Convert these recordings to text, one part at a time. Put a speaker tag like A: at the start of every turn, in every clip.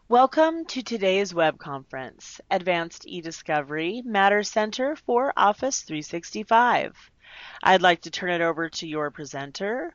A: Welcome to today's web conference, Advanced eDiscovery Matter Center for Office 365. I'd like to turn it over to your presenter,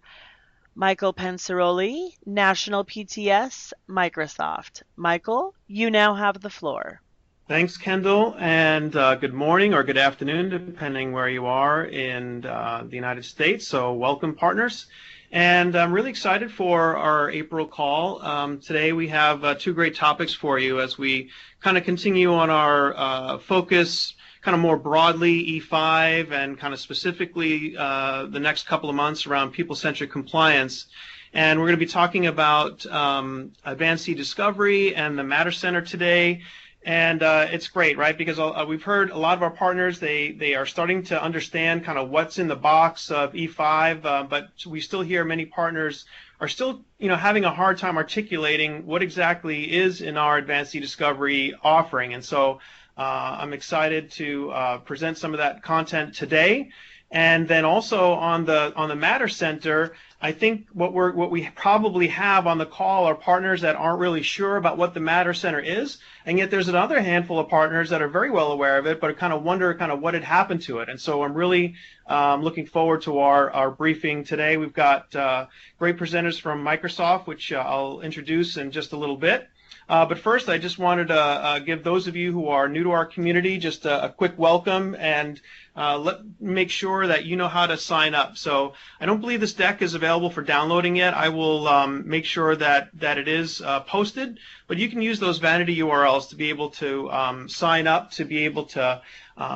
A: Michael Pensaroli, National PTS, Microsoft. Michael, you now have the floor.
B: Thanks, Kendall, and good morning or good afternoon, depending where you are in the United States. So welcome, partners. And I'm really excited for our April call. Today we have two great topics for you as we kind of continue on our focus kind of more broadly E5 and kind of specifically the next couple of months around people-centric compliance. And we're going to be talking about Advanced eDiscovery and the Matter Center today. And it's great, right? Because we've heard a lot of our partners, they are starting to understand kind of what's in the box of E5, but we still hear many partners are still, having a hard time articulating what exactly is in our Advanced eDiscovery offering. And so I'm excited to present some of that content today. And then also on the Matter Center, I think what we probably have on the call are partners that aren't really sure about what the Matter Center is, and yet there's another handful of partners that are very well aware of it, but kind of wonder kind of what had happened to it. And so I'm really looking forward to our briefing today. We've got great presenters from Microsoft, which I'll introduce in just a little bit. But first, I just wanted to give those of you who are new to our community just a quick welcome and make sure that you know how to sign up. So I don't believe this deck is available for downloading yet. I will make sure that it is posted, but you can use those vanity URLs to be able to sign up, to be able to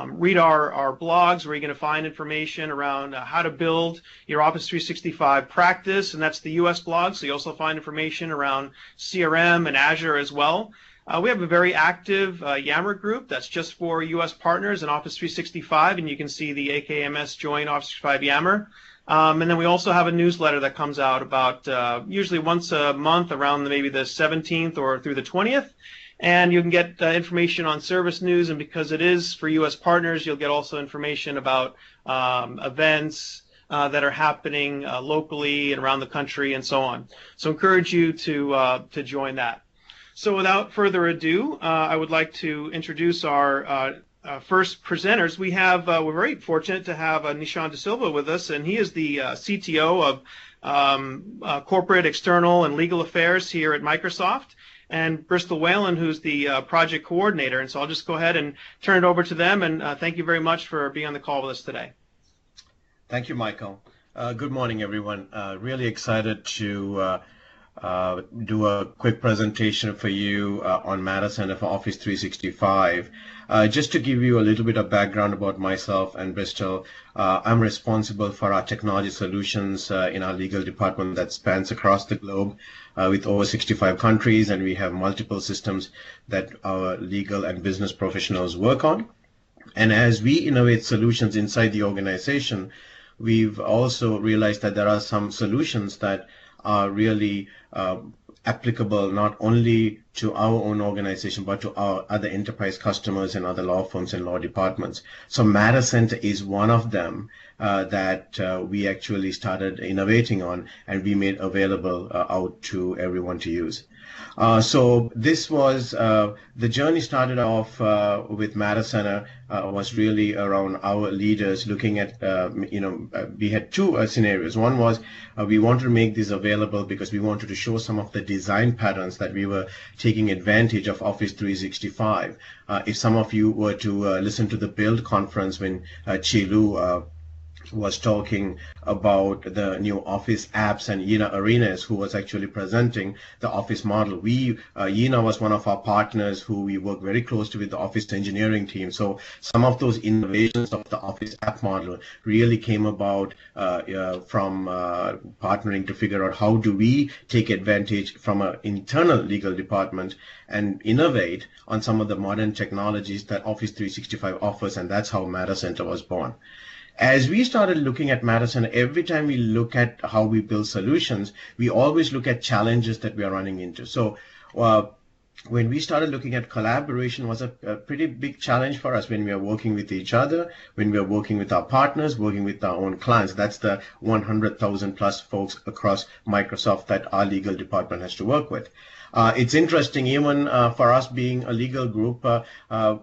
B: read our blogs where you're going to find information around how to build your Office 365 practice, and that's the US blog, so you also find information around CRM and Azure as well. We have a very active Yammer group that's just for US partners in Office 365, and you can see the AKMS Join Office 365 Yammer. And then we also have a newsletter that comes out about usually once a month around maybe the 17th or through the 20th. And you can get information on service news, and because it is for U.S. partners, you'll get also information about events that are happening locally and around the country and so on. So encourage you to join that. So without further ado, I would like to introduce our first presenters. We're very fortunate to have Nishan DeSilva with us, and he is the CTO of Corporate, External, and Legal Affairs here at Microsoft, and Bristol Whalen, who's the project coordinator. And so I'll just go ahead and turn it over to them, and thank you very much for being on the call with us today.
C: Thank you, Michael. Good morning, everyone. Really excited to do a quick presentation for you on Matter Center for Office 365. Just to give you a little bit of background about myself and Bristol, I'm responsible for our technology solutions in our legal department that spans across the globe with over 65 countries, and we have multiple systems that our legal and business professionals work on. And as we innovate solutions inside the organization, we've also realized that there are some solutions that are really applicable not only to our own organization, but to our other enterprise customers and other law firms and law departments. So Matter Center is one of them that we actually started innovating on, and we made available out to everyone to use. So this was, the journey started off with Matter Center, was really around our leaders looking at, we had two scenarios. One was we wanted to make this available because we wanted to show some of the design patterns that we were taking advantage of Office 365. If some of you were to listen to the Build conference when Chi Lu was talking about the new Office apps, and Yina Arenas, who was actually presenting the Office model. Yina was one of our partners who we work very closely with the Office engineering team. So some of those innovations of the Office app model really came about from partnering to figure out how do we take advantage from an internal legal department and innovate on some of the modern technologies that Office 365 offers, and that's how Matter Center was born. As we started looking at Matter Center, every time we look at how we build solutions, we always look at challenges that we are running into. So when we started looking at collaboration was a pretty big challenge for us when we are working with each other, when we are working with our partners, working with our own clients. That's the 100,000 plus folks across Microsoft that our legal department has to work with. It's interesting, even for us being a legal group,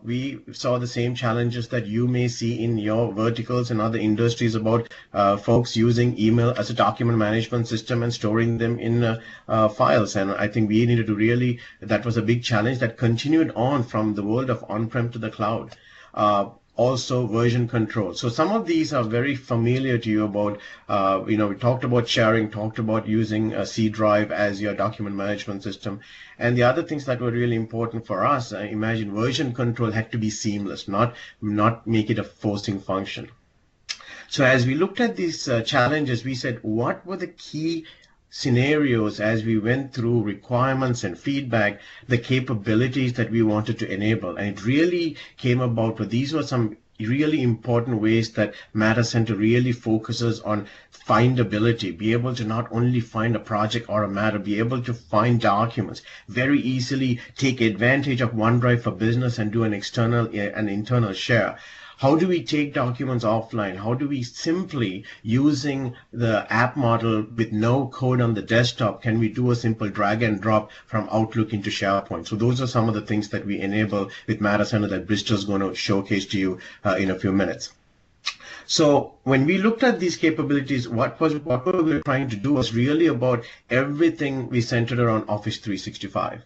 C: we saw the same challenges that you may see in your verticals and other industries about folks using email as a document management system and storing them in files. And I think we needed to really, that was a big challenge that continued on from the world of on-prem to the cloud. Also version control. So some of these are very familiar to you about, we talked about sharing, talked about using a C drive as your document management system. And the other things that were really important for us, imagine version control had to be seamless, not make it a forcing function. So as we looked at these challenges, we said, what were the key scenarios as we went through requirements and feedback, the capabilities that we wanted to enable. And it really came about, but these were some really important ways that Matter Center really focuses on findability, be able to not only find a project or a matter, be able to find documents, very easily take advantage of OneDrive for Business and do an internal share. How do we take documents offline? How do we simply, using the app model with no code on the desktop, can we do a simple drag and drop from Outlook into SharePoint? So those are some of the things that we enable with Matter Center that Bristol's going to showcase to you in a few minutes. So when we looked at these capabilities, what we were trying to do was really about everything we centered around Office 365.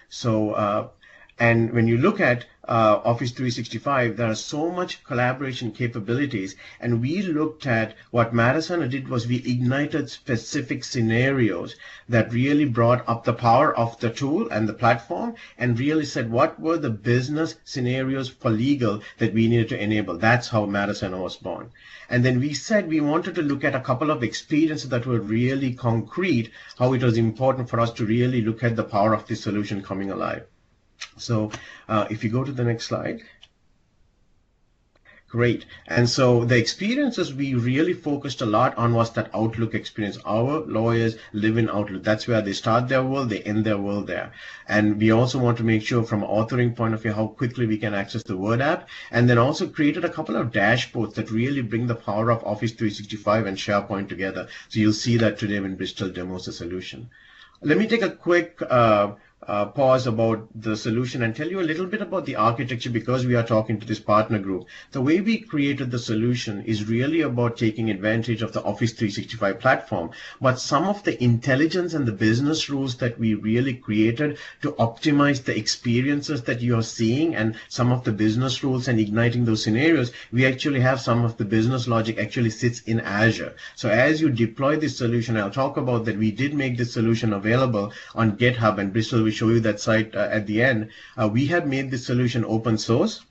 C: So, and when you look at Office 365, there are so much collaboration capabilities, and we looked at what Matter Center did was we ignited specific scenarios that really brought up the power of the tool and the platform, and really said what were the business scenarios for legal that we needed to enable. That's how Matter Center was born. And then we said we wanted to look at a couple of experiences that were really concrete, how it was important for us to really look at the power of this solution coming alive. So if you go to the next slide. Great. And so the experiences we really focused a lot on was that Outlook experience. Our lawyers live in Outlook. That's where they start their world, they end their world there. And we also want to make sure from an authoring point of view how quickly we can access the Word app, and then also created a couple of dashboards that really bring the power of Office 365 and SharePoint together. So you'll see that today when Bristol demos the solution. Let me take a quick pause about the solution and tell you a little bit about the architecture, because we are talking to this partner group. The way we created the solution is really about taking advantage of the Office 365 platform, but some of the intelligence and the business rules that we really created to optimize the experiences that you are seeing and some of the business rules and igniting those scenarios, we actually have some of the business logic actually sits in Azure. So as you deploy this solution, I'll talk about that we did make this solution available on GitHub, and Bristol will show you that site at the end. We have made this solution open source,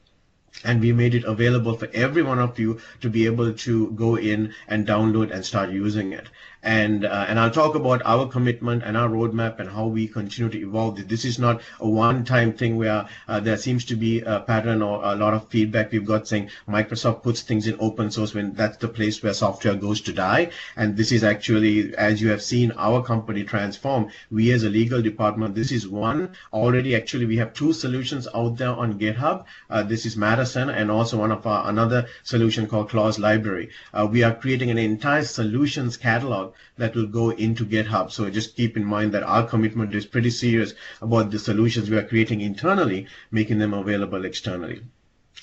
C: and we made it available for every one of you to be able to go in and download and start using it. And I'll talk about our commitment and our roadmap and how we continue to evolve. This is not a one-time thing where there seems to be a pattern or a lot of feedback we've got saying Microsoft puts things in open source when that's the place where software goes to die. And this is actually, as you have seen our company transform, we as a legal department, this is one. Already actually we have two solutions out there on GitHub. This is Matter Center and also one of our another solution called Clause Library. We are creating an entire solutions catalog that will go into GitHub. So just keep in mind that our commitment is pretty serious about the solutions we are creating internally, making them available externally.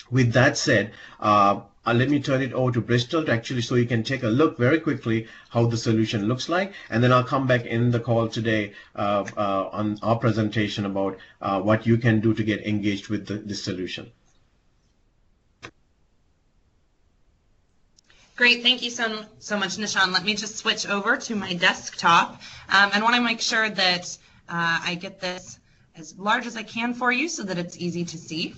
C: With that said, let me turn it over to Bristol to actually so you can take a look very quickly how the solution looks like, and then I'll come back in the call today on our presentation about what you can do to get engaged with this solution.
D: Great, thank you so much, Nishan. Let me just switch over to my desktop and want to make sure that I get this as large as I can for you so that it's easy to see.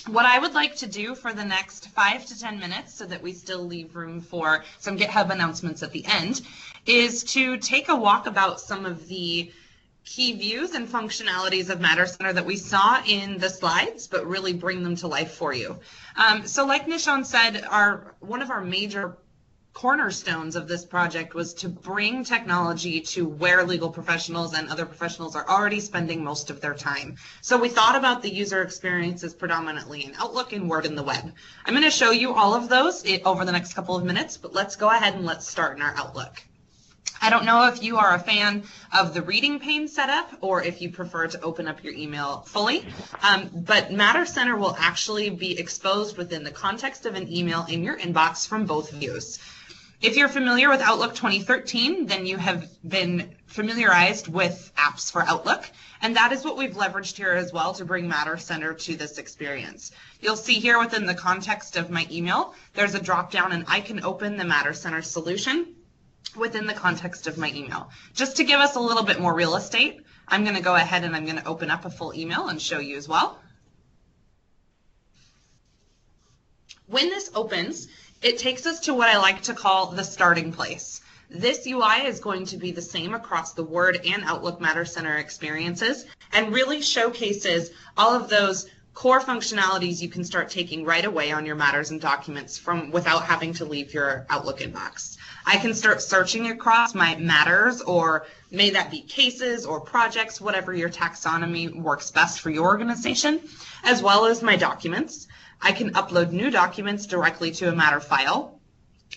D: What I would like to do for the next 5 to 10 minutes, so that we still leave room for some GitHub announcements at the end, is to take a walk about some of the key views and functionalities of Matter Center that we saw in the slides, but really bring them to life for you. So like Nishan said, one of our major cornerstones of this project was to bring technology to where legal professionals and other professionals are already spending most of their time. So we thought about the user experiences predominantly in Outlook and Word and the web. I'm going to show you all of those over the next couple of minutes, but let's go ahead and let's start in our Outlook. I don't know if you are a fan of the reading pane setup or if you prefer to open up your email fully, but Matter Center will actually be exposed within the context of an email in your inbox from both views. If you're familiar with Outlook 2013, then you have been familiarized with apps for Outlook, and that is what we've leveraged here as well to bring Matter Center to this experience. You'll see here within the context of my email, there's a drop-down and I can open the Matter Center solution within the context of my email. Just to give us a little bit more real estate, I'm going to go ahead and I'm going to open up a full email and show you as well. When this opens, it takes us to what I like to call the starting place. This UI is going to be the same across the Word and Outlook Matter Center experiences and really showcases all of those core functionalities you can start taking right away on your matters and documents without having to leave your Outlook inbox. I can start searching across my matters, or may that be cases or projects, whatever your taxonomy works best for your organization, as well as my documents. I can upload new documents directly to a Matter file.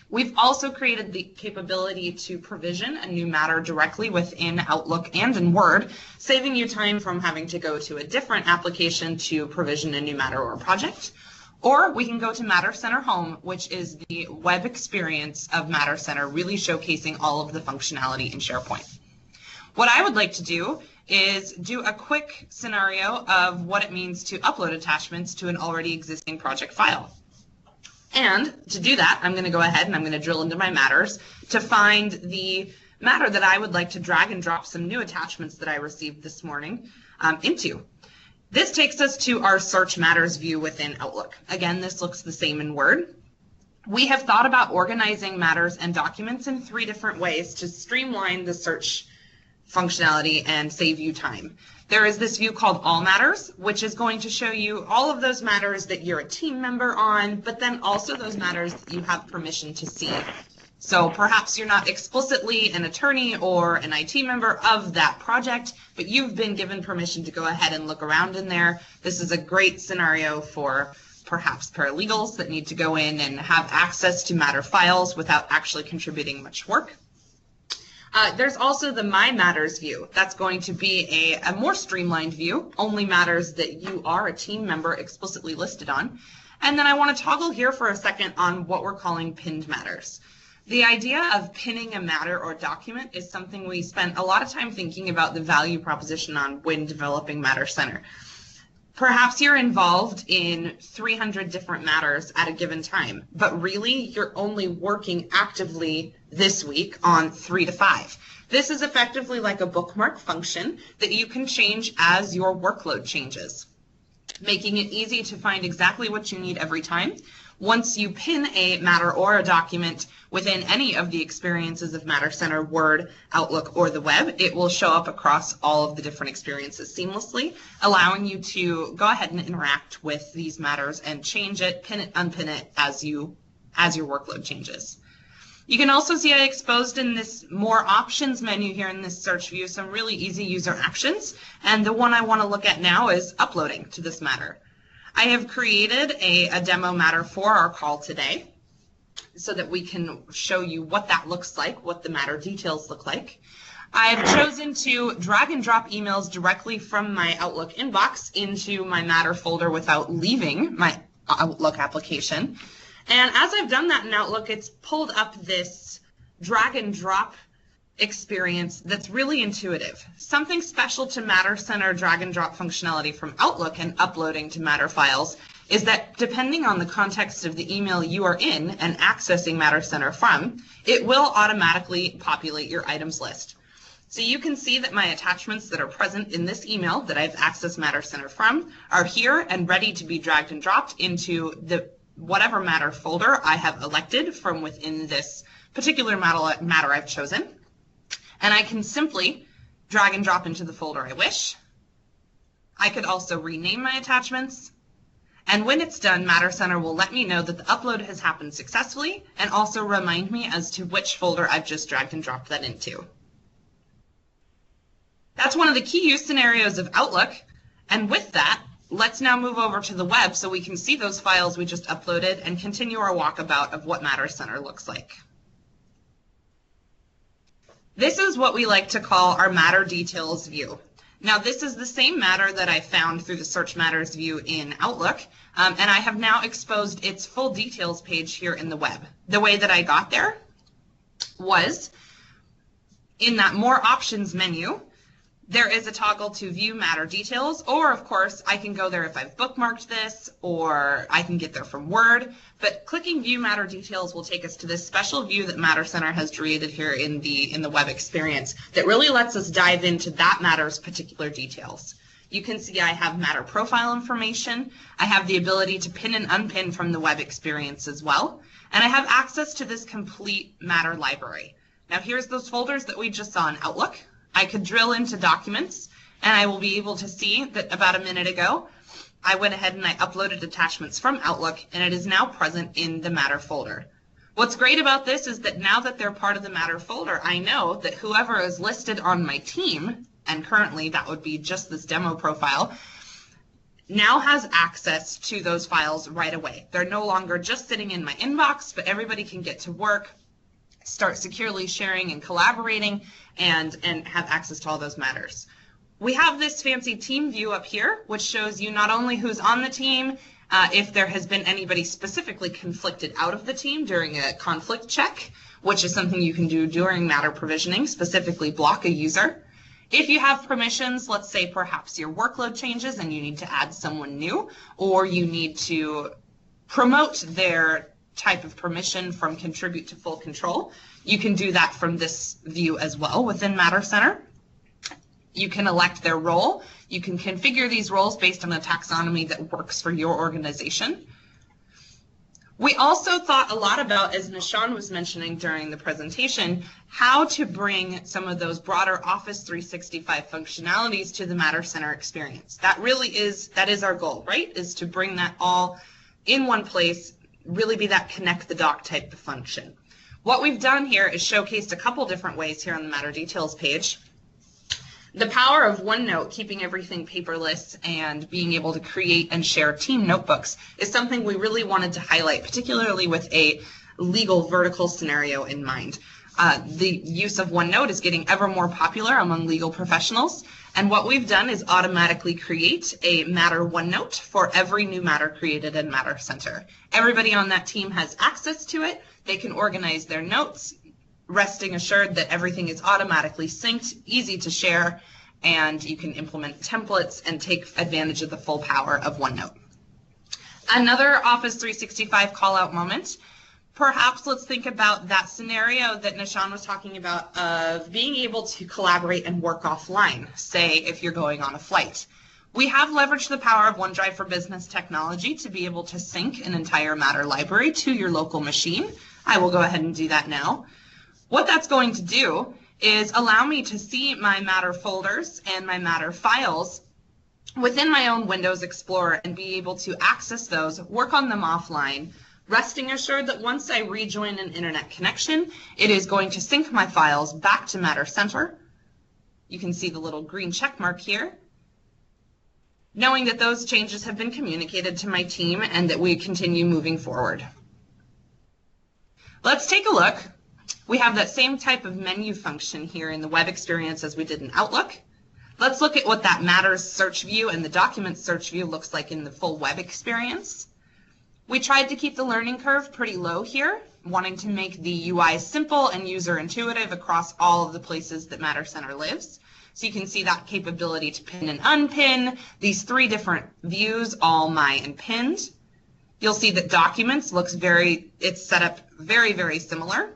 D: We've also created the capability to provision a new matter directly within Outlook and in Word, saving you time from having to go to a different application to provision a new matter or project. Or we can go to Matter Center Home, which is the web experience of Matter Center, really showcasing all of the functionality in SharePoint. What I would like to do is do a quick scenario of what it means to upload attachments to an already existing project file. And to do that, I'm going to go ahead and I'm going to drill into my matters to find the matter that I would like to drag and drop some new attachments that I received this morning into. This takes us to our Search Matters view within Outlook. Again, this looks the same in Word. We have thought about organizing matters and documents in 3 different ways to streamline the search functionality and save you time. There is this view called All Matters, which is going to show you all of those matters that you're a team member on, but then also those matters that you have permission to see. So perhaps you're not explicitly an attorney or an IT member of that project, but you've been given permission to go ahead and look around in there. This is a great scenario for perhaps paralegals that need to go in and have access to Matter files without actually contributing much work. There's also the My Matters view. That's going to be a more streamlined view, only matters that you are a team member explicitly listed on. And then I want to toggle here for a second on what we're calling pinned matters. The idea of pinning a matter or document is something we spent a lot of time thinking about the value proposition on when developing Matter Center. Perhaps you're involved in 300 different matters at a given time, but really you're only working actively this week on 3 to 5. This is effectively like a bookmark function that you can change as your workload changes, making it easy to find exactly what you need every time. Once you pin a matter or a document within any of the experiences of Matter Center, Word, Outlook, or the web, it will show up across all of the different experiences seamlessly, allowing you to go ahead and interact with these matters and change it, pin it, unpin it as your workload changes. You can also see I exposed in this More Options menu here in this search view some really easy user actions, and the one I want to look at now is uploading to this matter. I have created a demo matter for our call today so that we can show you what that looks like, what the matter details look like. I've chosen to drag and drop emails directly from my Outlook inbox into my matter folder without leaving my Outlook application. And as I've done that in Outlook, it's pulled up this drag and drop experience that's really intuitive. Something special to Matter Center drag and drop functionality from Outlook and uploading to Matter files is that depending on the context of the email you are in and accessing Matter Center from, it will automatically populate your items list. So you can see that my attachments that are present in this email that I've accessed Matter Center from are here and ready to be dragged and dropped into the whatever Matter folder I have elected from within this particular matter I've chosen. And I can simply drag and drop into the folder I wish. I could also rename my attachments. And when it's done, Matter Center will let me know that the upload has happened successfully and also remind me as to which folder I've just dragged and dropped that into. That's one of the key use scenarios of Outlook. And with that, let's now move over to the web so we can see those files we just uploaded and continue our walkabout of what Matter Center looks like. This is what we like to call our matter details view. Now, this is the same matter that I found through the Search Matters view in Outlook, and I have now exposed its full details page here in the web. The way that I got there was in that More Options menu, there is a toggle to view matter details, or of course I can go there if I've bookmarked this, or I can get there from Word, but clicking view matter details will take us to this special view that Matter Center has created here in the web experience that really lets us dive into that matter's particular details. You can see I have matter profile information, I have the ability to pin and unpin from the web experience as well, and I have access to this complete matter library. Now here's those folders that we just saw in Outlook. I could drill into documents, and I will be able to see that about a minute ago, I went ahead and I uploaded attachments from Outlook, and it is now present in the Matter folder. What's great about this is that now that they're part of the Matter folder, I know that whoever is listed on my team, and currently that would be just this demo profile, now has access to those files right away. They're no longer just sitting in my inbox, but everybody can get to work, start securely sharing and collaborating, and have access to all those matters. We have this fancy team view up here, which shows you not only who's on the team, if there has been anybody specifically conflicted out of the team during a conflict check, which is something you can do during matter provisioning, specifically block a user. If you have permissions, let's say perhaps your workload changes and you need to add someone new, or you need to promote their type of permission from contribute to full control, you can do that from this view as well within Matter Center. You can elect their role. You can configure these roles based on a taxonomy that works for your organization. We also thought a lot about, as Nishan was mentioning during the presentation, how to bring some of those broader Office 365 functionalities to the Matter Center experience. That is our goal, right? Is to bring that all in one place, really be that connect the doc type of function. What we've done here is showcased a couple different ways here on the Matter Details page. The power of OneNote, keeping everything paperless and being able to create and share team notebooks, is something we really wanted to highlight, particularly with a legal vertical scenario in mind. The use of OneNote is getting ever more popular among legal professionals, and what we've done is automatically create a Matter OneNote for every new matter created in Matter Center. Everybody on that team has access to it. They can organize their notes, resting assured that everything is automatically synced, easy to share, and you can implement templates and take advantage of the full power of OneNote. Another Office 365 call-out moment, perhaps let's think about that scenario that Nishan was talking about of being able to collaborate and work offline, say if you're going on a flight. We have leveraged the power of OneDrive for Business technology to be able to sync an entire Matter library to your local machine. I will go ahead and do that now. What that's going to do is allow me to see my Matter folders and my Matter files within my own Windows Explorer and be able to access those, work on them offline, resting assured that once I rejoin an internet connection, it is going to sync my files back to Matter Center. You can see the little green check mark here, knowing that those changes have been communicated to my team and that we continue moving forward. Let's take a look. We have that same type of menu function here in the web experience as we did in Outlook. Let's look at what that Matters search view and the Documents search view looks like in the full web experience. We tried to keep the learning curve pretty low here, wanting to make the UI simple and user intuitive across all of the places that Matter Center lives. So you can see that capability to pin and unpin, these three different views, all, my, and pinned. You'll see that Documents looks it's set up very, very similar,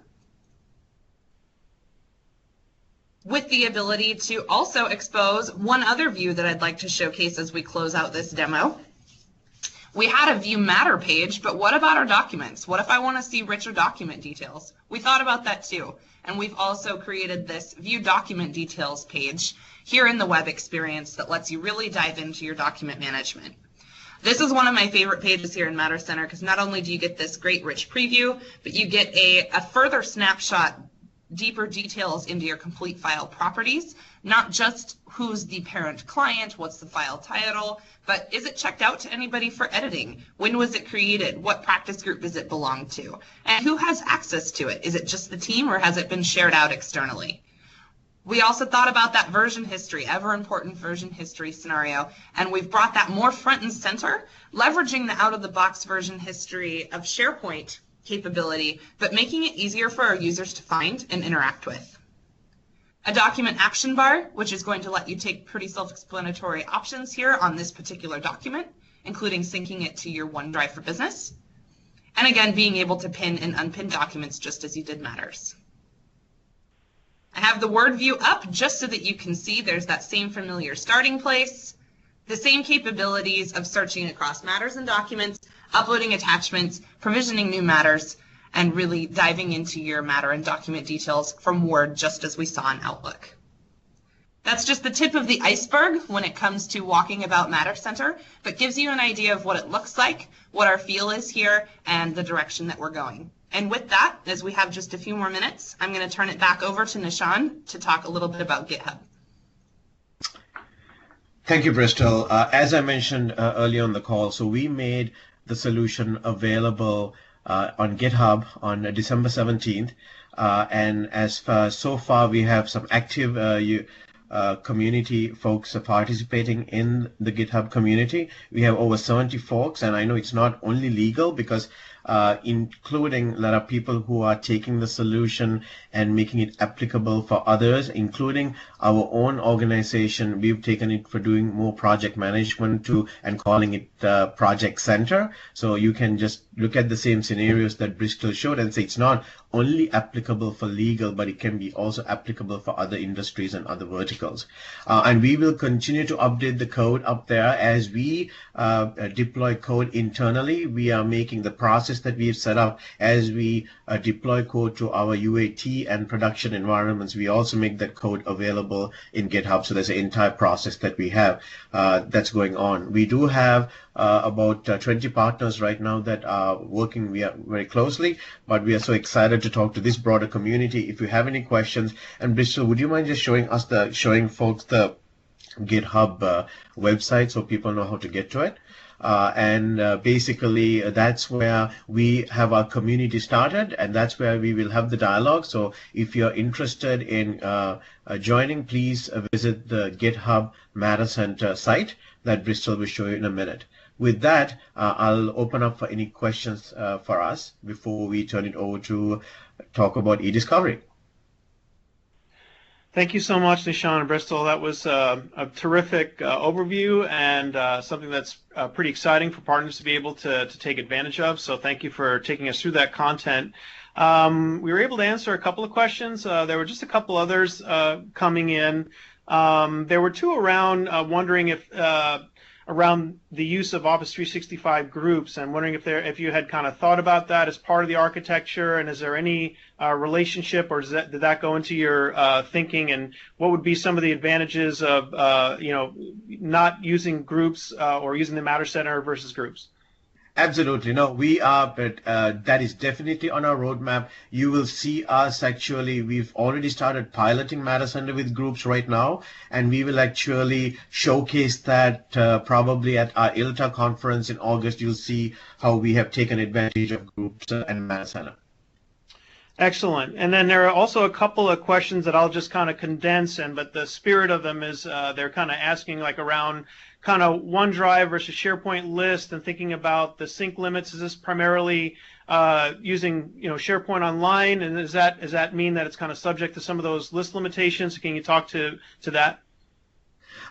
D: with the ability to also expose one other view that I'd like to showcase as we close out this demo. We had a View Matter page, but what about our documents? What if I want to see richer document details? We thought about that too, and we've also created this View Document Details page here in the web experience that lets you really dive into your document management. This is one of my favorite pages here in Matter Center because not only do you get this great rich preview, but you get a further snapshot, deeper details into your complete file properties, not just who's the parent client, what's the file title, but is it checked out to anybody for editing? When was it created? What practice group does it belong to? And who has access to it? Is it just the team or has it been shared out externally? We also thought about that version history, ever important version history scenario, and we've brought that more front and center, leveraging the out-of-the-box version history of SharePoint capability, but making it easier for our users to find and interact with. A document action bar, which is going to let you take pretty self-explanatory options here on this particular document, including syncing it to your OneDrive for Business. And again, being able to pin and unpin documents just as you did Matters. I have the word view up just so that you can see there's that same familiar starting place, the same capabilities of searching across Matters and documents, uploading attachments, provisioning new Matters, and really diving into your Matter and document details from Word just as we saw in Outlook. That's just the tip of the iceberg when it comes to walking about Matter Center, but gives you an idea of what it looks like, what our feel is here, and the direction that we're going. And with that, as we have just a few more minutes, I'm going to turn it back over to Nishan to talk a little bit about GitHub.
C: Thank you, Bristol. As I mentioned earlier on the call, so we made the solution available on GitHub on December 17th. And so far, we have some active community folks participating in the GitHub community. We have over 70 folks, and I know it's not only legal because including there are people who are taking the solution and making it applicable for others, including our own organization. We've taken it for doing more project management too and calling it Project Center. So you can just look at the same scenarios that Bristol showed and say it's not only applicable for legal, but it can be also applicable for other industries and other verticals. And we will continue to update the code up there as we deploy code internally. We are making the process that we've set up as we deploy code to our UAT and production environments. We also make that code available in GitHub. So there's an entire process that we have that's going on. We do have about 20 partners right now that are working very closely, but we are so excited to talk to this broader community. If you have any questions, and Bristol, would you mind just showing folks the GitHub website so people know how to get to it? Basically, that's where we have our community started, and that's where we will have the dialogue. So if you're interested in joining, please visit the GitHub Matter Center site that Bristol will show you in a minute. With that, I'll open up for any questions for us before we turn it over to talk about eDiscovery.
B: Thank you so much, Nishan and Bristol. That was a terrific overview and something that's pretty exciting for partners to be able to take advantage of. So thank you for taking us through that content. We were able to answer a couple of questions. There were just a couple others coming in. There were two around wondering if around the use of Office 365 groups, and wondering if you had kind of thought about that as part of the architecture, and is there any relationship, or did that go into your thinking, and what would be some of the advantages of not using groups or using the Matter Center versus groups?
C: Absolutely. No, we are, but that is definitely on our roadmap. You will see us actually, we've already started piloting Matter Center with groups right now, and we will actually showcase that probably at our ILTA conference in August. You'll see how we have taken advantage of groups and Matter Center.
B: Excellent. And then there are also a couple of questions that I'll just kind of condense, but the spirit of them is they're kind of asking like around kind of OneDrive versus SharePoint list and thinking about the sync limits. Is this primarily using SharePoint Online, and does that mean that it's kind of subject to some of those list limitations? Can you talk to that?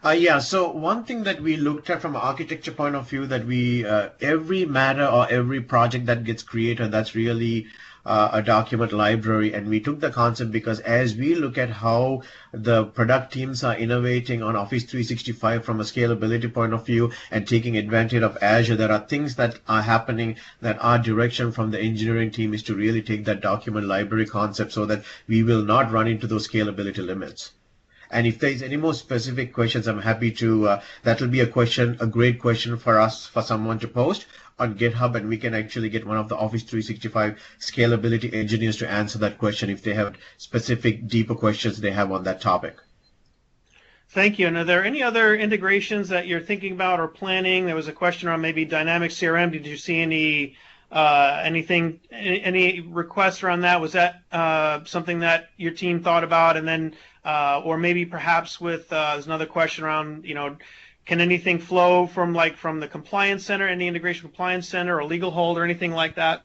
C: Yeah, so one thing that we looked at from an architecture point of view, that we every matter or every project that gets created, that's really a document library, and we took the concept because as we look at how the product teams are innovating on Office 365 from a scalability point of view and taking advantage of Azure, there are things that are happening that our direction from the engineering team is to really take that document library concept so that we will not run into those scalability limits. And if there's any more specific questions, I'm happy to, that will be a great question for us, for someone to post on GitHub, and we can actually get one of the Office 365 scalability engineers to answer that question if they have specific, deeper questions they have on that topic.
B: Thank you. And are there any other integrations that you're thinking about or planning? There was a question on maybe Dynamics CRM. Did you see any any requests around that? Was that something that your team thought about? And then, or maybe perhaps with there's another question around, can anything flow from the compliance center, any integration compliance center or legal hold or anything like that?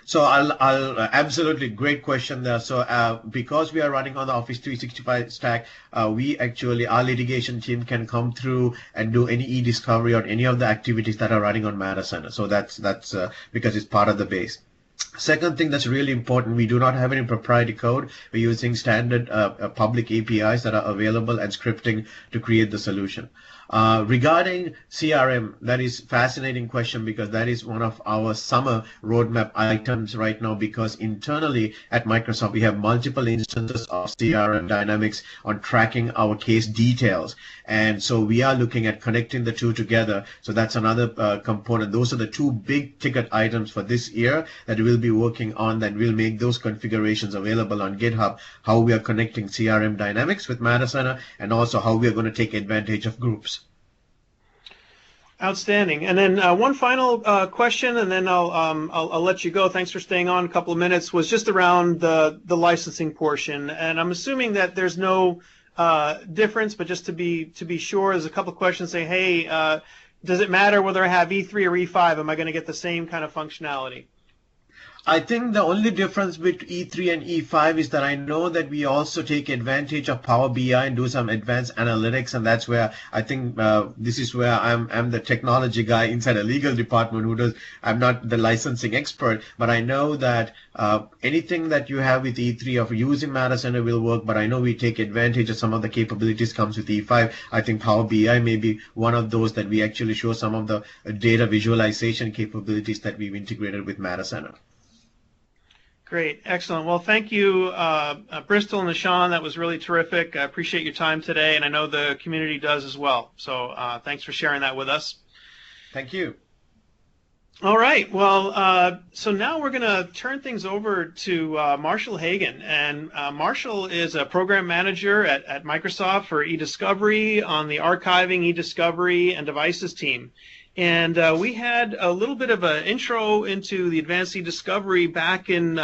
C: So I'll absolutely great question there. So because we are running on the Office 365 stack, we actually, our litigation team can come through and do any e-discovery on any of the activities that are running on Matter Center. So that's because it's part of the base. Second thing that's really important, we do not have any proprietary code. We're using standard public APIs that are available and scripting to create the solution. Regarding CRM, that is fascinating question because that is one of our summer roadmap items right now, because internally at Microsoft we have multiple instances of CRM Dynamics on tracking our case details, and so we are looking at connecting the two together. So that's another component. Those are the two big ticket items for this year that we'll be working on, that will make those configurations available on GitHub, how we are connecting CRM Dynamics with Matter Center, and also how we are going to take advantage of groups.
B: Outstanding. And then one final question, and then I'll let you go. Thanks for staying on a couple of minutes. Was just around the licensing portion, and I'm assuming that there's no difference, but just to be sure, there's a couple of questions saying, hey, does it matter whether I have E3 or E5? Am I going to get the same kind of functionality?
C: I think the only difference between E3 and E5 is that I know that we also take advantage of Power BI and do some advanced analytics, and that's where I think this is where I'm the technology guy inside a legal department who does. I'm not the licensing expert, but I know that anything that you have with E3 of using Matter Center will work, but I know we take advantage of some of the capabilities comes with E5. I think Power BI may be one of those that we actually show some of the data visualization capabilities that we've integrated with Matter Center.
B: Great. Excellent. Well, thank you, Bristol and Nishan. That was really terrific. I appreciate your time today, and I know the community does as well. So thanks for sharing that with us.
C: Thank you.
B: All right. Well, so now we're going to turn things over to Marshal Hagen. And Marshal is a program manager at Microsoft for eDiscovery on the archiving, eDiscovery, and devices team. And we had a little bit of an intro into the advanced eDiscovery back in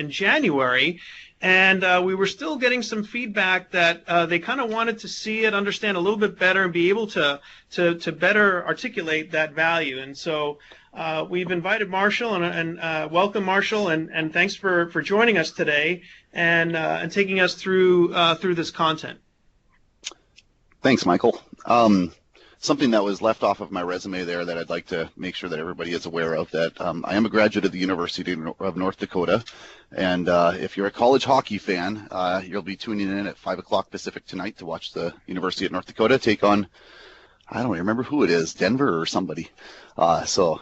B: January, and we were still getting some feedback that they kind of wanted to see it, understand a little bit better, and be able to better articulate that value. And so we've invited Marshal, and welcome, Marshal, and thanks for joining us today and taking us through this content.
E: Thanks, Michael. Something that was left off of my resume there that I'd like to make sure that everybody is aware of, that I am a graduate of the University of North Dakota, and if you're a college hockey fan, you'll be tuning in at 5 o'clock Pacific tonight to watch the University of North Dakota take on, I don't remember who it is, Denver or somebody. So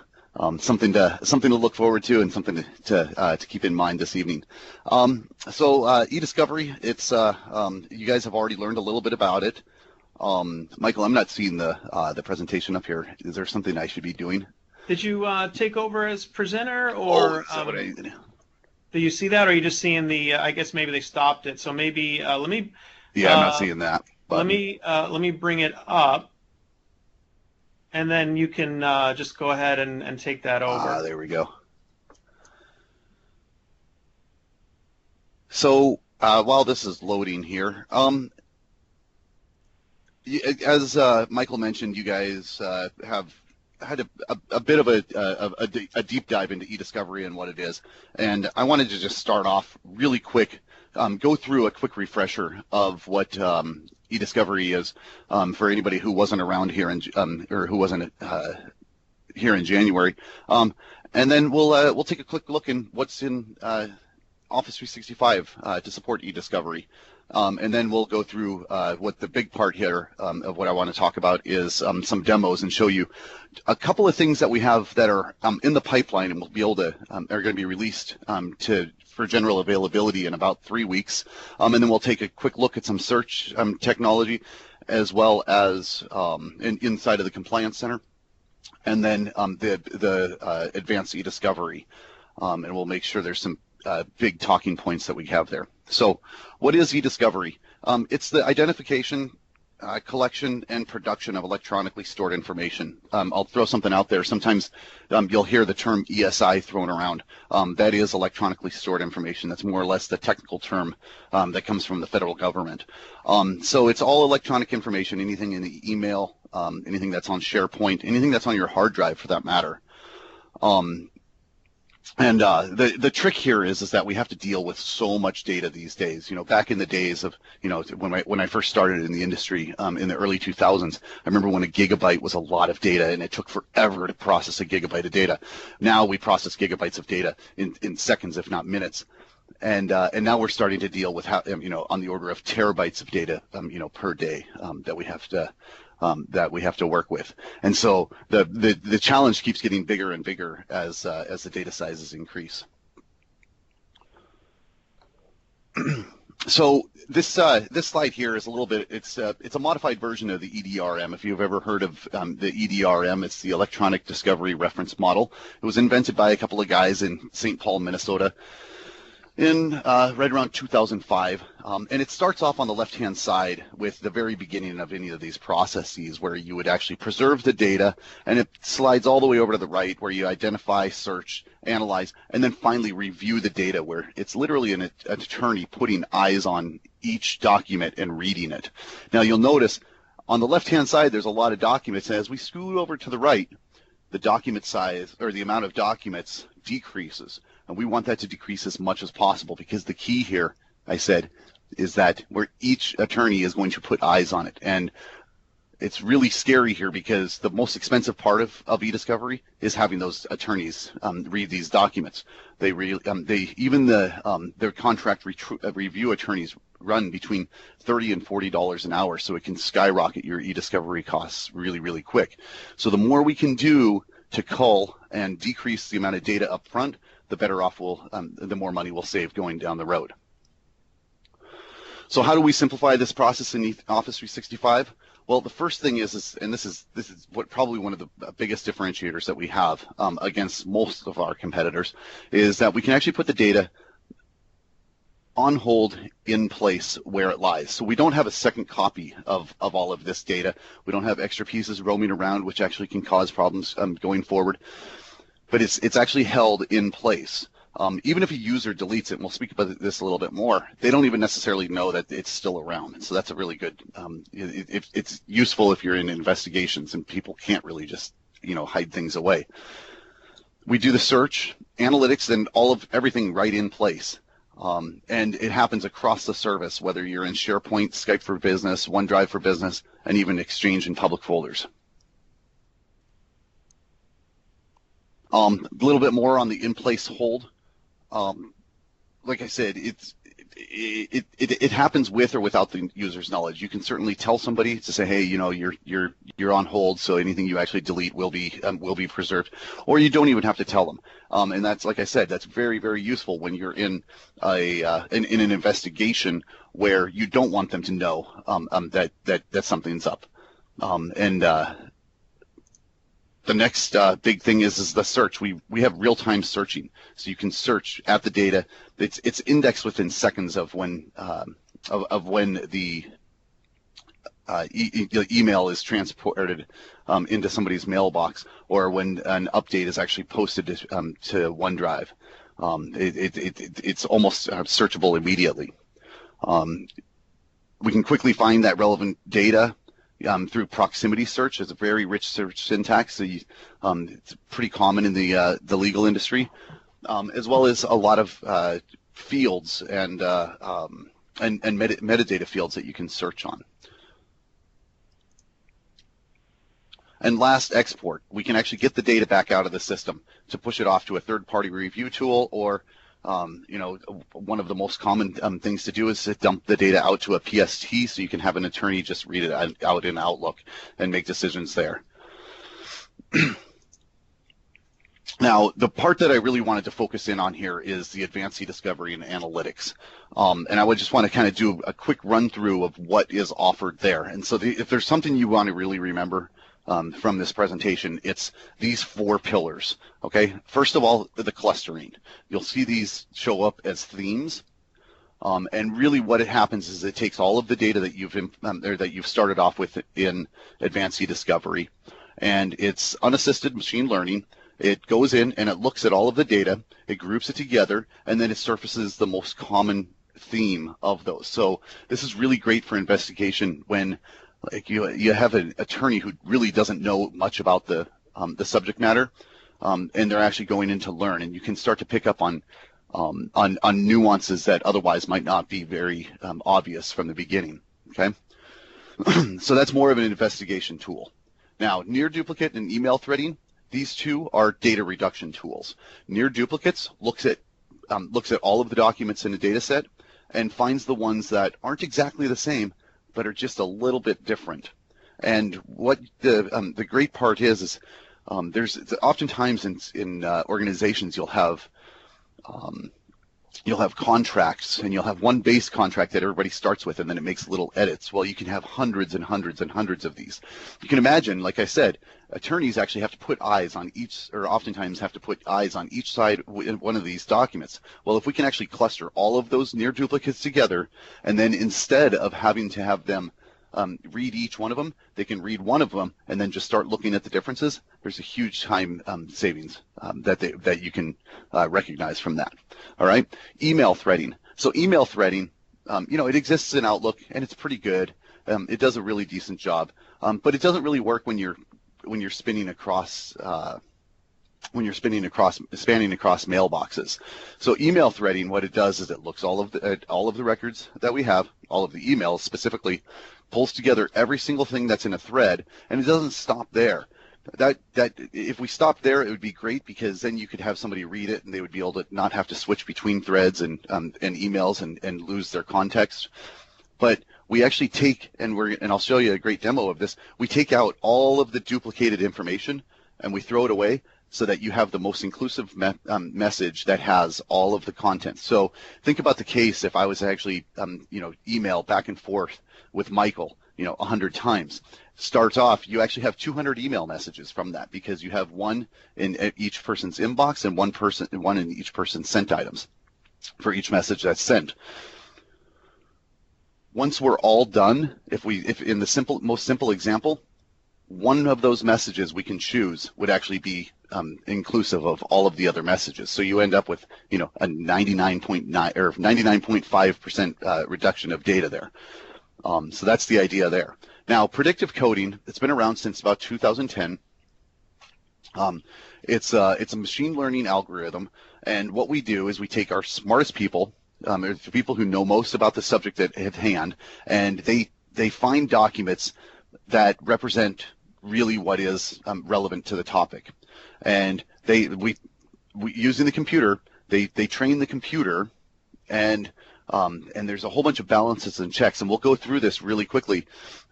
E: something to look forward to, and something to keep in mind this evening. So eDiscovery, it's you guys have already learned a little bit about it. Michael, I'm not seeing the presentation up here. Is there something I should be doing?
B: Did you take over as presenter, or do you see that, or are you just seeing the? I guess maybe they stopped it. So maybe let me.
E: Yeah, I'm not seeing that.
B: Let me bring it up, and then you can just go ahead and take that over.
E: There we go. So while this is loading here, as Michael mentioned, you guys have had a bit of a deep dive into eDiscovery and what it is, and I wanted to just start off really quick, go through a quick refresher of what eDiscovery is for anybody who wasn't around here or who wasn't here in January, and then we'll take a quick look in what's in Office 365 to support eDiscovery. And then we'll go through what the big part here of what I want to talk about is some demos, and show you a couple of things that we have that are in the pipeline and will be able to are going to be released for general availability in about 3 weeks. And then we'll take a quick look at some search technology, as well as inside of the Compliance Center, and then the advanced eDiscovery, and we'll make sure there's some big talking points that we have there. So what is eDiscovery? It's the identification collection and production of electronically stored information. I'll throw something out there. Sometimes you'll hear the term ESI thrown around. That is electronically stored information. That's more or less the technical term that comes from the federal government. So it's all electronic information, anything in the email, anything that's on SharePoint, anything that's on your hard drive for that matter. And the trick here is that we have to deal with so much data these days. You know, back in the days of, you know, when I first started in the industry in the early 2000s, I remember when a gigabyte was a lot of data and it took forever to process a gigabyte of data. Now we process gigabytes of data in seconds, if not minutes. And now we're starting to deal with how, you know, on the order of terabytes of data, you know, per day that we have to work with. And so the challenge keeps getting bigger and bigger as the data sizes increase. So this slide here is a little bit, it's a modified version of the eDRM. If you've ever heard of the eDRM, it's the Electronic Discovery Reference Model. It was invented by a couple of guys in St. Paul, Minnesota, in right around 2005, and it starts off on the left-hand side with the very beginning of any of these processes where you would actually preserve the data, and it slides all the way over to the right where you identify, search, analyze, and then finally review the data, where it's literally an attorney putting eyes on each document and reading it. Now you'll notice on the left-hand side there's a lot of documents, and as we scoot over to the right, the document size, or the amount of documents, decreases. And we want that to decrease as much as possible, because the key here, I said, is that where each attorney is going to put eyes on it. And it's really scary here, because the most expensive part of eDiscovery is having those attorneys read these documents. They even their contract review attorneys run between $30 and $40 an hour, so it can skyrocket your eDiscovery costs really, really quick. So the more we can do to cull and decrease the amount of data up front, the better off the more money we'll save going down the road. So how do we simplify this process in Office 365? Well, the first thing is, and this is what probably one of the biggest differentiators that we have against most of our competitors, is that we can actually put the data on hold in place where it lies. So we don't have a second copy of all of this data. We don't have extra pieces roaming around, which actually can cause problems going forward. But it's actually held in place. Even if a user deletes it, and we'll speak about this a little bit more, they don't even necessarily know that it's still around. And so that's a really good, it's useful if you're in investigations and people can't really just, you know, hide things away. We do the search, analytics, and everything right in place. And it happens across the service, whether you're in SharePoint, Skype for Business, OneDrive for Business, and even Exchange and public folders. A little bit more on the in-place hold. Like I said, it happens with or without the user's knowledge. You can certainly tell somebody to say, hey, you know, you're on hold, so anything you actually delete will be preserved, or you don't even have to tell them. And that's, like I said, that's very, very useful when you're in an investigation where you don't want them to know that something's up. The next big thing is the search. We have real-time searching, so you can search at the data. It's indexed within seconds of when the email is transported into somebody's mailbox, or when an update is actually posted to OneDrive. It's almost searchable immediately. We can quickly find that relevant data through proximity search. It's a very rich search syntax. So it's pretty common in the legal industry, as well as a lot of fields and metadata fields that you can search on. And last, export. We can actually get the data back out of the system to push it off to a third-party review tool, or you know, one of the most common things to do is to dump the data out to a PST, so you can have an attorney just read it out in Outlook and make decisions there. Now, the part that I really wanted to focus in on here is the advanced eDiscovery and analytics. And I would just want to kind of do a quick run through of what is offered there. And so if there's something you want to really remember from this presentation, it's these 4 pillars. Okay, first of all, the clustering. You'll see these show up as themes. And really what it happens is it takes all of the data that you've started off with in Advanced eDiscovery, and it's unassisted machine learning. It goes in and it looks at all of the data, it groups it together, and then it surfaces the most common theme of those. So this is really great for investigation when like you have an attorney who really doesn't know much about the subject matter, and they're actually going in to learn, and you can start to pick up on nuances that otherwise might not be very obvious from the beginning. Okay, so that's more of an investigation tool. Now, near duplicate and email threading, these two are data reduction tools. Near duplicates looks at all of the documents in a data set and finds the ones that aren't exactly the same but are just a little bit different. And what the great part is there's oftentimes in organizations you'll have contracts, and you'll have one base contract that everybody starts with, and then it makes little edits. Well, you can have hundreds and hundreds and hundreds of these. You can imagine, like I said, attorneys actually have to put eyes on each, or oftentimes have to put eyes on each side in one of these documents. Well, if we can actually cluster all of those near duplicates together, and then instead of having to have them read each one of them, they can read one of them and then just start looking at the differences. There's a huge time savings that you can recognize from that. All right, email threading. So email threading, it exists in Outlook and it's pretty good. It does a really decent job, but it doesn't really work when you're spinning across spanning across mailboxes. So email threading, what it does is it looks all of the records that we have, all of the emails specifically, pulls together every single thing that's in a thread, and it doesn't stop there. That if we stopped there, it would be great, because then you could have somebody read it and they would be able to not have to switch between threads and emails and lose their context. But we actually take, and I'll show you a great demo of this, we take out all of the duplicated information and we throw it away, so that you have the most inclusive message that has all of the content. So think about the case if I was actually, email back and forth with Michael, 100 times. Starts off, you actually have 200 email messages from that, because you have one in each person's inbox and one in each person's sent items for each message that's sent. Once we're all done, if in the most simple example, one of those messages we can choose would actually be inclusive of all of the other messages. So you end up with, a 99.9 or 99.5% reduction of data there. So that's the idea there. Now, predictive coding, it's been around since about 2010. It's a machine learning algorithm, and what we do is we take our smartest people, the people who know most about the subject at hand, and they find documents that represent really what is relevant to the topic. And we using the computer, they train the computer, and there's a whole bunch of balances and checks, and we'll go through this really quickly.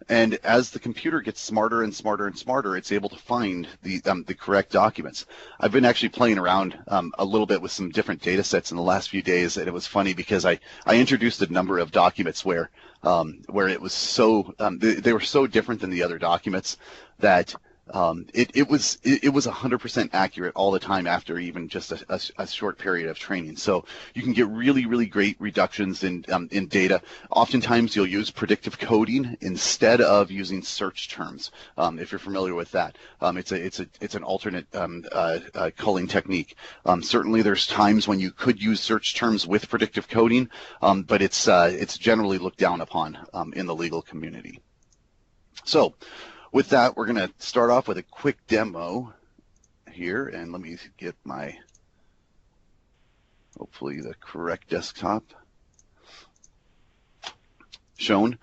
E: And as the computer gets smarter and smarter and smarter, it's able to find the correct documents. I've been actually playing around a little bit with some different data sets in the last few days, and it was funny because I introduced a number of documents where it was so they were so different than the other documents that it was 100% accurate all the time after even just a short period of training. So you can get really, really great reductions in data. Oftentimes you'll use predictive coding instead of using search terms. If you're familiar with that, it's an alternate culling technique. Certainly there's times when you could use search terms with predictive coding, but it's generally looked down upon in the legal community. So with that, we're going to start off with a quick demo here, and let me get hopefully the correct desktop shown.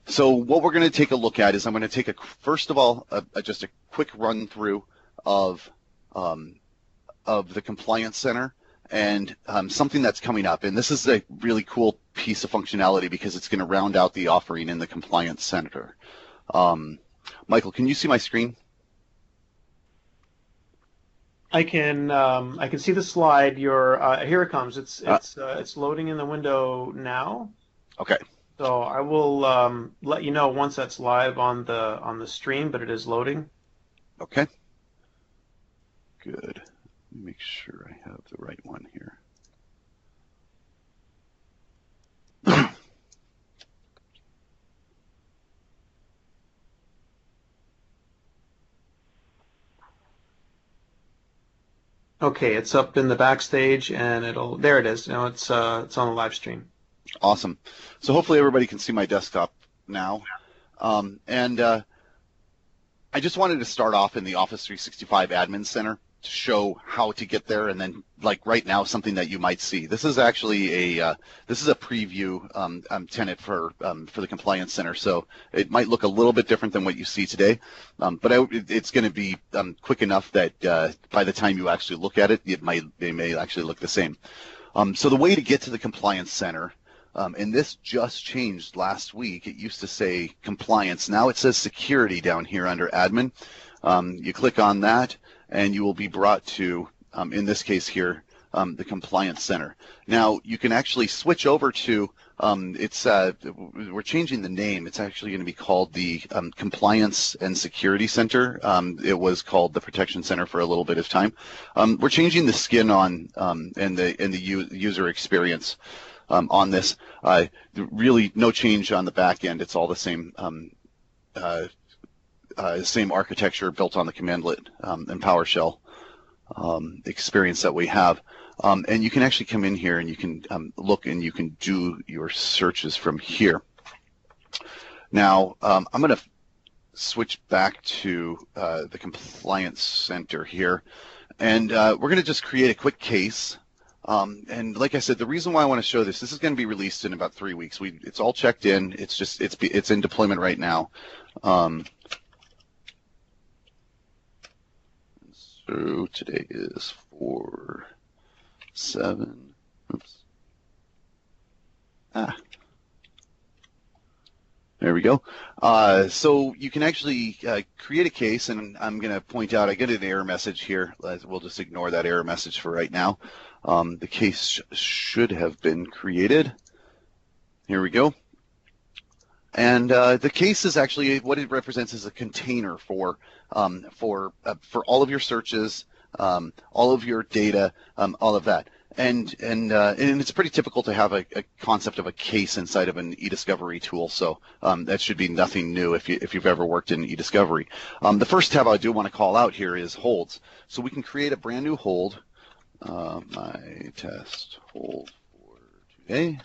E: So what we're going to take a look at is I'm going to take first of all just a quick run through of the Compliance Center and something that's coming up. And this is a really cool piece of functionality because it's going to round out the offering in the Compliance Center. Michael, can you see my screen?
B: I can see the slide. Here it comes. It's loading in the window now.
E: Okay.
B: So I will let you know once that's live on the stream, but it is loading.
E: Okay. Good. Let me make sure I have the right one here.
B: Okay, it's up in the backstage, and there it is. Now it's on the live stream.
E: Awesome. So hopefully everybody can see my desktop now. And I just wanted to start off in the Office 365 Admin Center to show how to get there, and then like right now something that you might see. This is actually a preview tenant for the Compliance Center, so it might look a little bit different than what you see today, but it's going to be quick enough that by the time you actually look at it, they may actually look the same. So the way to get to the Compliance Center, and this just changed last week. It used to say compliance. Now it says security down here under admin. You click on that and you will be brought to, in this case here, the Compliance Center. Now you can actually switch over to, we're changing the name. It's actually going to be called the Compliance and Security Center. It was called the Protection Center for a little bit of time. We're changing the skin on and the user experience on this. Really no change on the back end. It's all the same architecture built on the commandlet and PowerShell experience that we have. And you can actually come in here and you can look and you can do your searches from here. Now, I'm going to switch back to the Compliance Center here. And we're going to just create a quick case. And like I said, the reason why I want to show this is going to be released in about 3 weeks. It's all checked in. It's in deployment right now. So today is 4/7. Oops. There we go. So you can actually create a case, and I'm going to point out I get an error message here. We'll just ignore that error message for right now. The case should have been created. Here we go. And the case is actually what it represents is a container for all of your searches, all of your data, all of that. And it's pretty typical to have a concept of a case inside of an eDiscovery tool. So that should be nothing new if you've ever worked in eDiscovery. The first tab I do want to call out here is holds. So we can create a brand new hold. My test hold for today.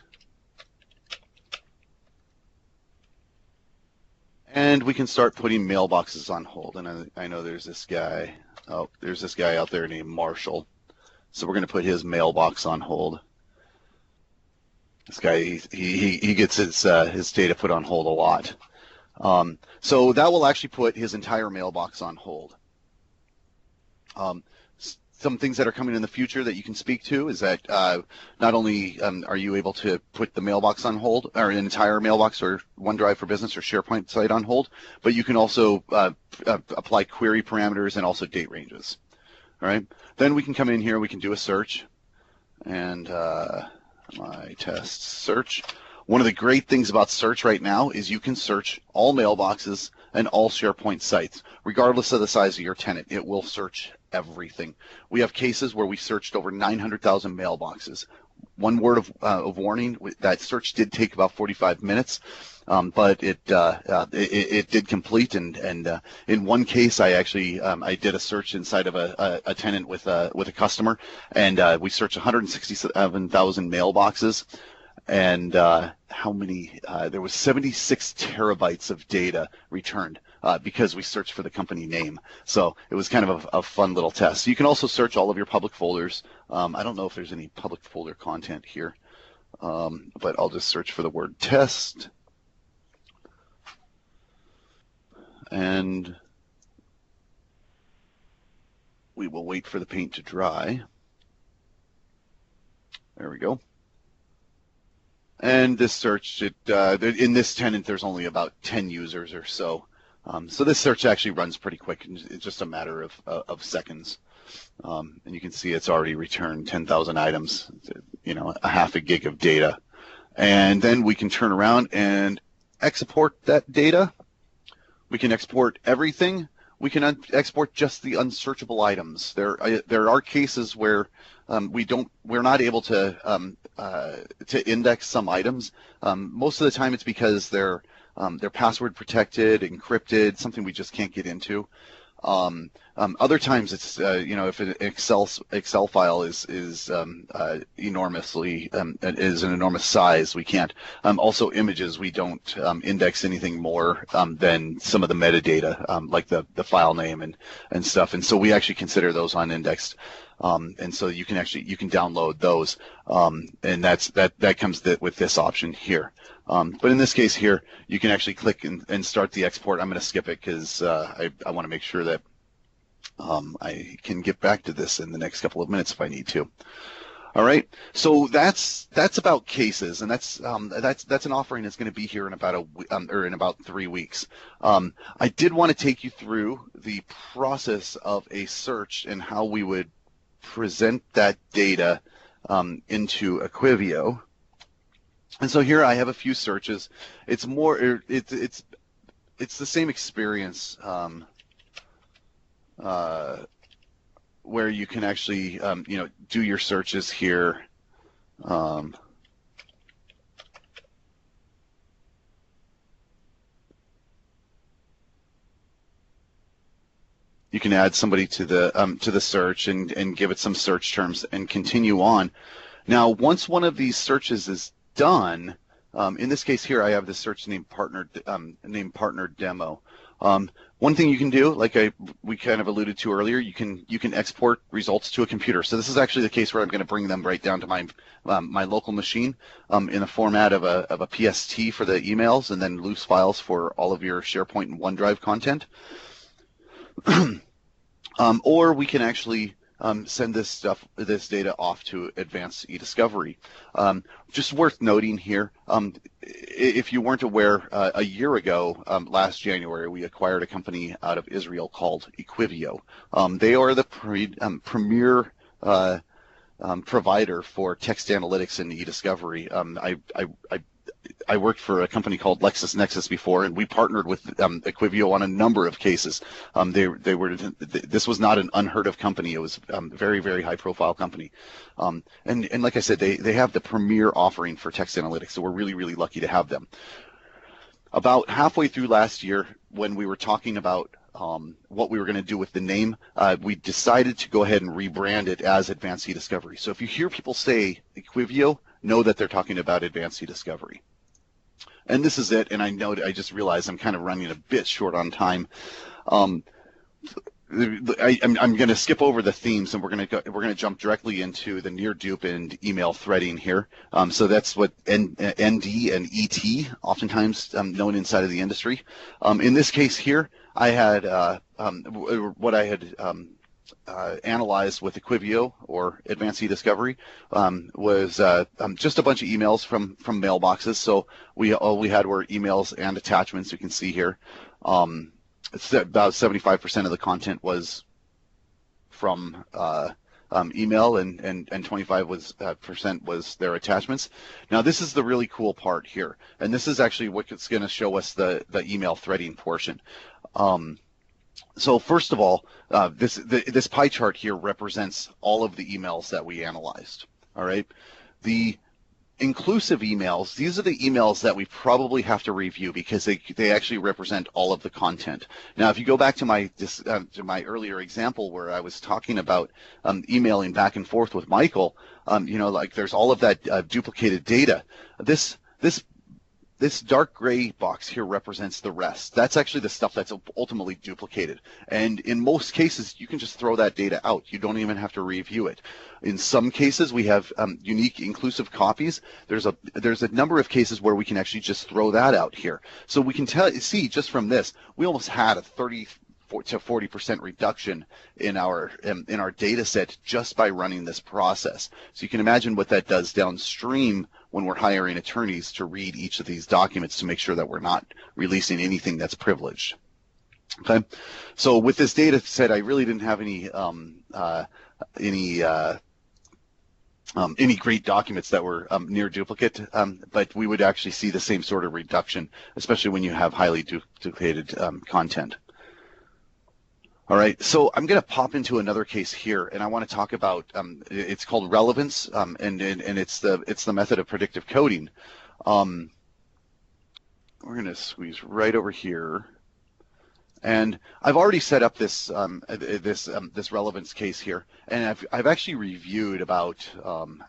E: And we can start putting mailboxes on hold. And I know there's this guy. Oh, there's this guy out there named Marshall. So we're going to put his mailbox on hold. This guy, he gets his data put on hold a lot. So that will actually put his entire mailbox on hold. Some things that are coming in the future that you can speak to is that not only are you able to put the mailbox on hold, or an entire mailbox or OneDrive for Business or SharePoint site on hold, but you can also apply query parameters and also date ranges. All right. Then we can come in here, we can do a search, and my test search. One of the great things about search right now is you can search all mailboxes and all SharePoint sites, regardless of the size of your tenant. It will search everything. We have cases where we searched over 900,000 mailboxes. One word of warning: that search did take about 45 minutes, but it did complete. And in one case, I actually I did a search inside of a tenant with a customer, and we searched 167,000 mailboxes. And how many? There was 76 terabytes of data returned because we searched for the company name. So it was kind of a fun little test. So you can also search all of your public folders. I don't know if there's any public folder content here, but I'll just search for the word test. And we will wait for the paint to dry. There we go. And this search, in this tenant, there's only about 10 users or so. So this search actually runs pretty quick. It's just a matter of seconds. And you can see it's already returned 10,000 items, a half a gig of data. And then we can turn around and export that data. We can export everything. We can export just the unsearchable items. There are cases where we're not able to index some items. Most of the time it's because they're password protected, encrypted, something we just can't get into. Other times it's if an Excel file is enormously is an enormous size, we can't. Also images, we don't index anything more than some of the metadata, like the file name and stuff, and so we actually consider those unindexed. And so you can download those, and that comes with this option here. But in this case here, you can actually click and start the export. I'm going to skip it because I want to make sure that I can get back to this in the next couple of minutes if I need to. All right, so that's about cases, and that's an offering that's going to be here in about 3 weeks. I did want to take you through the process of a search and how we would present that data into Equivio. And so here I have a few searches. It's the same experience where you can actually do your searches here. You can add somebody to the search and give it some search terms and continue on. Now, once one of these searches is done, in this case here, I have the search named partner demo. One thing you can do, like we kind of alluded to earlier, you can export results to a computer. So this is actually the case where I'm going to bring them right down to my local machine in the format of a PST for the emails, and then loose files for all of your SharePoint and OneDrive content. Or we can actually send this data off to advanced eDiscovery. Just worth noting here, if you weren't aware, a year ago, last January, we acquired a company out of Israel called Equivio. They are the premier provider for text analytics in eDiscovery. I worked for a company called LexisNexis before, and we partnered with Equivio on a number of cases. This was not an unheard of company. It was a very, very high profile company. And like I said, they have the premier offering for text analytics, so we're really, really lucky to have them. About halfway through last year, when we were talking about what we were going to do with the name, we decided to go ahead and rebrand it as Advanced eDiscovery. So if you hear people say Equivio, know that they're talking about Advanced eDiscovery. And this is it, and I just realized I'm kind of running a bit short on time. I'm going to skip over the themes, and we're going to jump directly into the near dupe and email threading here. So that's what ND and ET, oftentimes known inside of the industry. In this case here, I had what I had analyzed with Equivio or Advanced eDiscovery was just a bunch of emails from mailboxes. So all we had were emails and attachments. You can see here. It's about 75% of the content was from email, and 25% was their attachments. Now this is the really cool part here, and this is actually what's going to show us the email threading portion. So first of all, this pie chart here represents all of the emails that we analyzed. All right, the inclusive emails, these are the emails that we probably have to review because they actually represent all of the content. Now, if you go back to my earlier example where I was talking about emailing back and forth with Michael, like there's all of that duplicated data. This dark gray box here represents the rest. That's actually the stuff that's ultimately duplicated. And in most cases, you can just throw that data out. You don't even have to review it. In some cases, we have unique inclusive copies. There's a number of cases where we can actually just throw that out here. So we can see just from this, we almost had a 30 to 40% reduction in our data set just by running this process. So you can imagine what that does downstream when we're hiring attorneys to read each of these documents to make sure that we're not releasing anything that's privileged. Okay, so with this data set, I really didn't have any great documents that were near duplicate, but we would actually see the same sort of reduction, especially when you have highly duplicated content. All right, so I'm going to pop into another case here, and I want to talk about it's called relevance, and it's the method of predictive coding. We're going to squeeze right over here, And I've already set up this this relevance case here, and I've actually reviewed about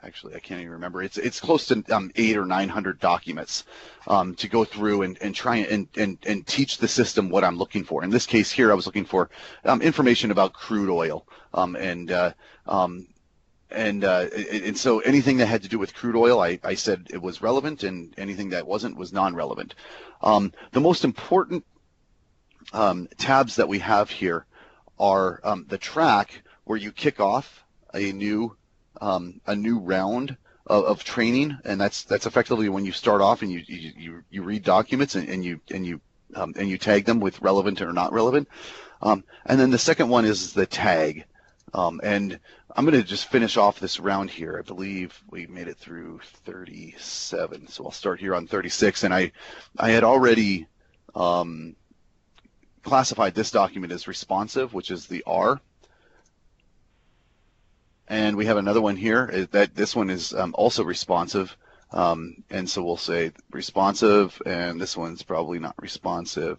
E: actually I can't even remember. It's close to 800 or 900 documents to go through and try and teach the system what I'm looking for. In this case here, I was looking for information about crude oil and so anything that had to do with crude oil, I said it was relevant, and anything that wasn't was non-relevant. The most important tabs that we have here are the track, where you kick off a new round of training, and that's effectively when you start off and you read documents and you tag them with relevant or not relevant. And then the second one is the tag. And I'm going to just finish off this round here. I believe we made it through 37, so I'll start here on 36. And I had already classified this document as responsive, which is the R. And we have another one here that this one is also responsive. And so we'll say responsive, and this one's probably not responsive,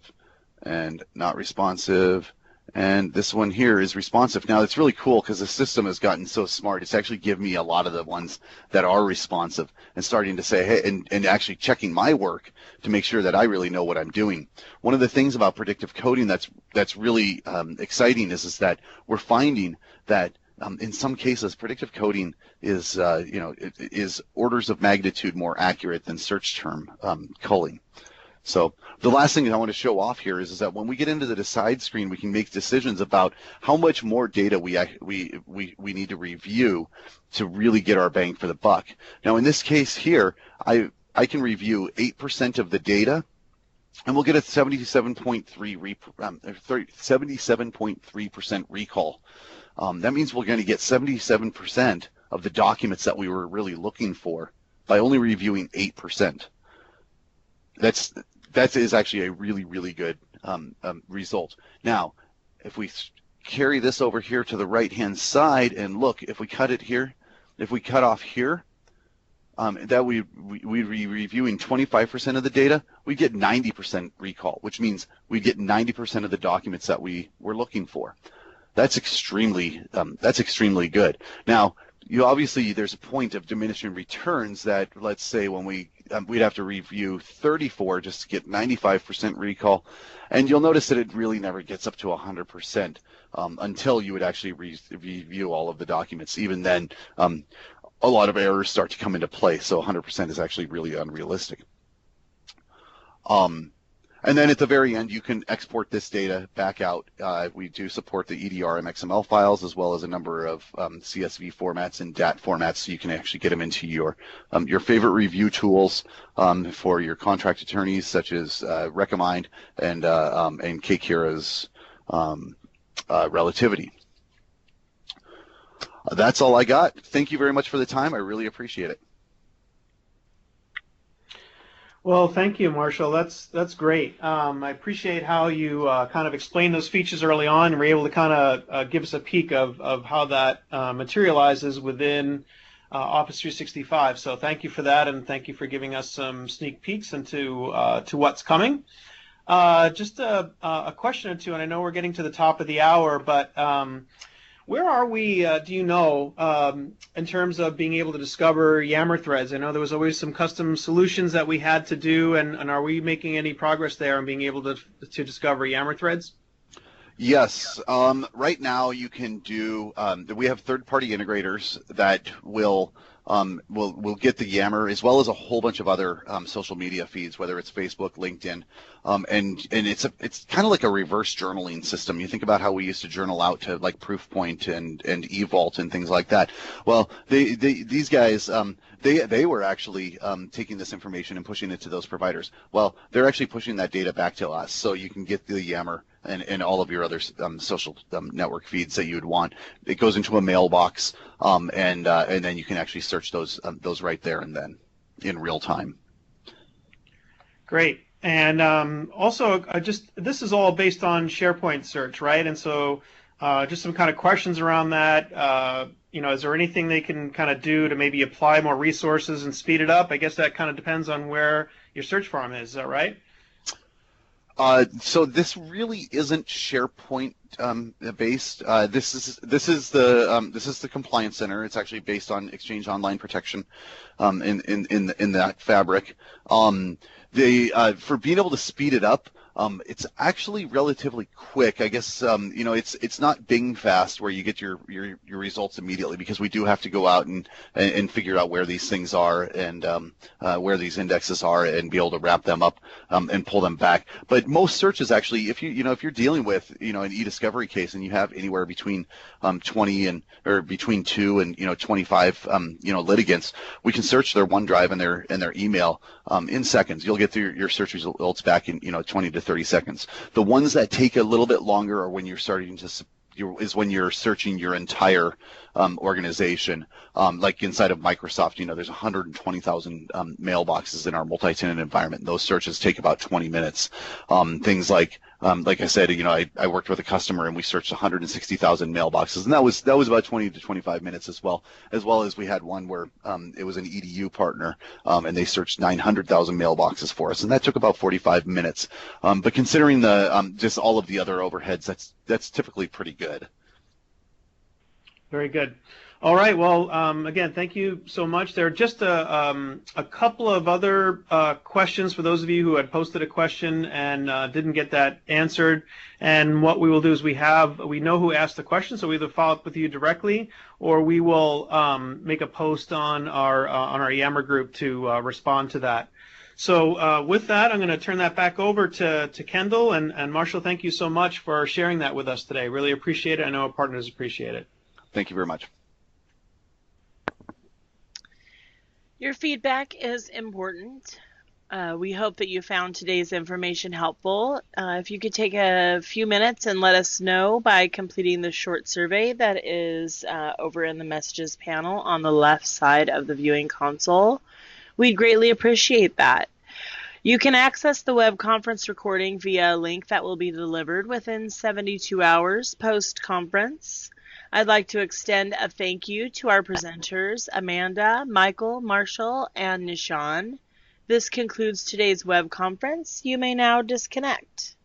E: and not responsive. And this one here is responsive. Now, it's really cool because the system has gotten so smart. It's actually given me a lot of the ones that are responsive and starting to say, hey, and actually checking my work to make sure that I really know what I'm doing. One of the things about predictive coding that's really exciting is that we're finding that in some cases, predictive coding is, is orders of magnitude more accurate than search term culling. So the last thing that I want to show off here is that when we get into the decide screen, we can make decisions about how much more data we need to review to really get our bang for the buck. Now, in this case here, I can review 8% of the data, and we'll get a 77.3% recall. That means we're going to get 77% of the documents that we were really looking for by only reviewing 8%. That is actually a really, really good result. Now, if we carry this over here to the right-hand side and look, if we cut it here, if we cut off here, that we'd be reviewing 25% of the data, we get 90% recall, which means we get 90% of the documents that we were looking for. That's extremely good. Now, obviously there's a point of diminishing returns that, let's say, when we'd have to review 34 just to get 95% recall, and you'll notice that it really never gets up to 100% until you would actually review all of the documents. Even then, a lot of errors start to come into play, so 100% is actually really unrealistic. And then at the very end, you can export this data back out. We do support the EDR and XML files, as well as a number of CSV formats and DAT formats, so you can actually get them into your favorite review tools for your contract attorneys, such as Recommind and K-Kira's Relativity. That's all I got. Thank you very much for the time. I really appreciate it.
B: Well, thank you, Marshall. That's great. I appreciate how you kind of explained those features early on and were able to kind of give us a peek of how that materializes within Office 365. So thank you for that, and thank you for giving us some sneak peeks into to what's coming. Just a question or two, and I know we're getting to the top of the hour, but where are we, do you know, in terms of being able to discover Yammer threads? I know there was always some custom solutions that we had to do, and are we making any progress there on being able to discover Yammer threads?
E: Yes. Right now you can do, we have third-party integrators that will get the Yammer, as well as a whole bunch of other social media feeds, whether it's Facebook, LinkedIn, and it's kind of like a reverse journaling system. You think about how we used to journal out to like Proofpoint and eVault and things like that. Well, these guys, they were actually taking this information and pushing it to those providers. Well, they're actually pushing that data back to us, so you can get the Yammer and all of your other social network feeds that you would want. It goes into a mailbox, and then you can actually search those right there and then in real time.
B: Great. And also, this is all based on SharePoint search, right? And so just some kind of questions around that. Is there anything they can kind of do to maybe apply more resources and speed it up? I guess that kind of depends on where your search farm is that right?
E: So this really isn't SharePoint based. This is the Compliance Center. It's actually based on Exchange Online Protection in that fabric. For being able to speed it up, it's actually relatively quick. I guess it's not Bing fast where you get your results immediately, because we do have to go out and figure out where these things are and where these indexes are and be able to wrap them up and pull them back. But most searches actually, if you're dealing with an eDiscovery case and you have anywhere between 20 and or between 2 and 25 litigants, we can search their OneDrive and their email in seconds. You'll get your search results back in 20 to 30 seconds. The ones that take a little bit longer are when you're starting to is when you're searching your entire organization. Like inside of Microsoft, there's 120,000 mailboxes in our multi-tenant environment. And those searches take about 20 minutes. Things like I said, I worked with a customer and we searched 160,000 mailboxes, and that was about 20 to 25 minutes as well as we had one where it was an EDU partner, and they searched 900,000 mailboxes for us, and that took about 45 minutes. But considering the just all of the other overheads, that's typically pretty good.
B: Very good. All right. Well, again, thank you so much. There are just a couple of other questions for those of you who had posted a question and didn't get that answered. And what we will do is we know who asked the question, so we either follow up with you directly or we will make a post on our Yammer group to respond to that. So with that, I'm going to turn that back over to Kendall. And Marshall, thank you so much for sharing that with us today. Really appreciate it. I know our partners appreciate it.
E: Thank you very much.
A: Your feedback is important. We hope that you found today's information helpful. If you could take a few minutes and let us know by completing the short survey that is over in the messages panel on the left side of the viewing console, we'd greatly appreciate that. You can access the web conference recording via a link that will be delivered within 72 hours post-conference. I'd like to extend a thank you to our presenters, Amanda, Michael, Marshall, and Nishan. This concludes today's web conference. You may now disconnect.